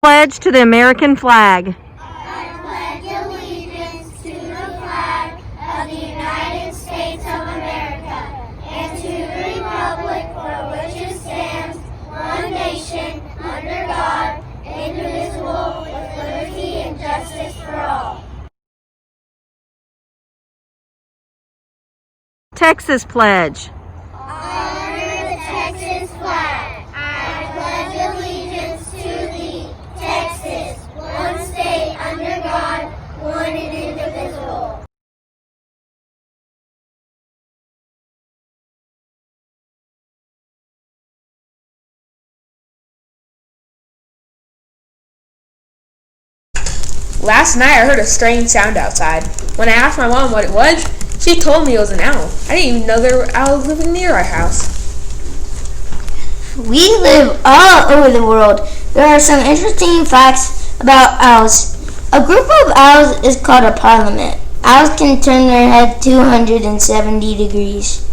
Pledge to the American flag. I pledge allegiance to the flag of the United States of America and to the republic for which it stands, one nation, under God, indivisible, with liberty and justice for all. Texas Pledge. Honor the Texas flag. I pledge allegiance to thee, Texas, one state under God, one and indivisible. Last night I heard a strange sound outside. When I asked my mom what it was, she told me it was an owl. I didn't even know there were owls living near our house. We live all over the world. There are some interesting facts about owls. A group of owls is called a parliament. Owls can turn their head 270 degrees.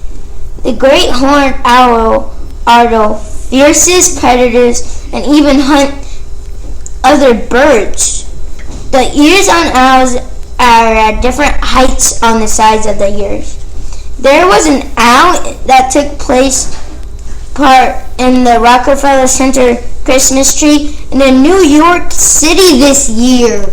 The great horned owl are the fiercest predators and even hunt other birds. The ears on owls are at different heights on the sides of the ears. There was an owl that took part in the Rockefeller Center Christmas tree in New York City this year.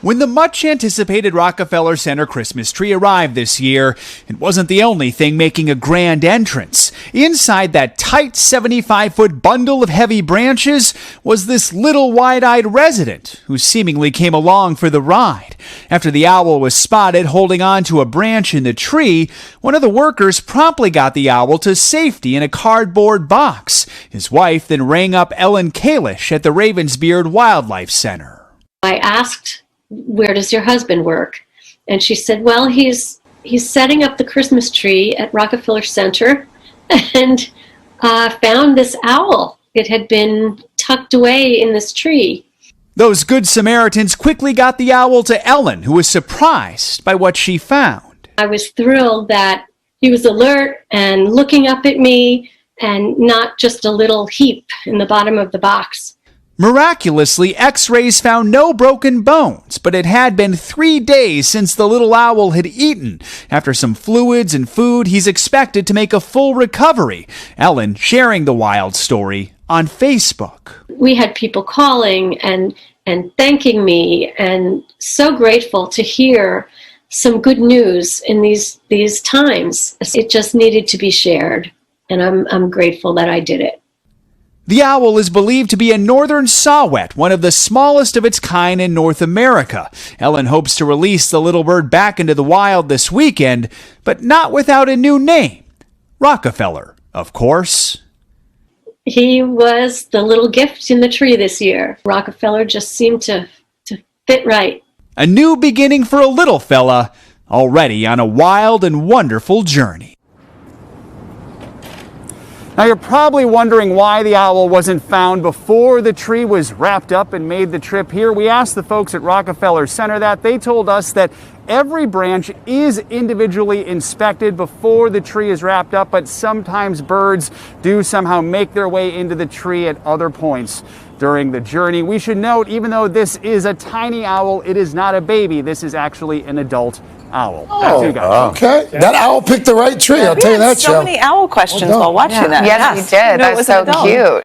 When the much-anticipated Rockefeller Center Christmas tree arrived this year, it wasn't the only thing making a grand entrance. Inside that tight 75-foot bundle of heavy branches was this little wide-eyed resident who seemingly came along for the ride. After the owl was spotted holding on to a branch in the tree, one of the workers promptly got the owl to safety in a cardboard box. His wife then rang up Ellen Kalish at the Ravensbeard Wildlife Center. I asked, "Where does your husband work?" And she said, "Well, he's setting up the Christmas tree at Rockefeller Center," and found this owl. It had been tucked away in this tree. Those good Samaritans quickly got the owl to Ellen, who was surprised by what she found. I was thrilled that he was alert and looking up at me and not just a little heap in the bottom of the box. Miraculously, X-rays found no broken bones, but it had been 3 days since the little owl had eaten. After some fluids and food, he's expected to make a full recovery. Ellen sharing the wild story on Facebook. We had people calling and thanking me, and so grateful to hear some good news in these times. It just needed to be shared, and I'm grateful that I did it. The owl is believed to be a northern saw-whet, one of the smallest of its kind in North America. Ellen hopes to release the little bird back into the wild this weekend, but not without a new name. Rockefeller, of course. He was the little gift in the tree this year. Rockefeller just seemed to fit right. A new beginning for a little fella, already on a wild and wonderful journey. Now you're probably wondering why the owl wasn't found before the tree was wrapped up and made the trip here. We asked the folks at Rockefeller Center that. They told us that every branch is individually inspected before the tree is wrapped up, but sometimes birds do somehow make their way into the tree at other points during the journey. We should note, even though this is a tiny owl, it is not a baby. This is actually an adult owl. Back to you guys. Okay. That owl picked the right tree. I'll tell you that, so Joe. many owl questions while watching that. Yes, we did. You know, That's so cute.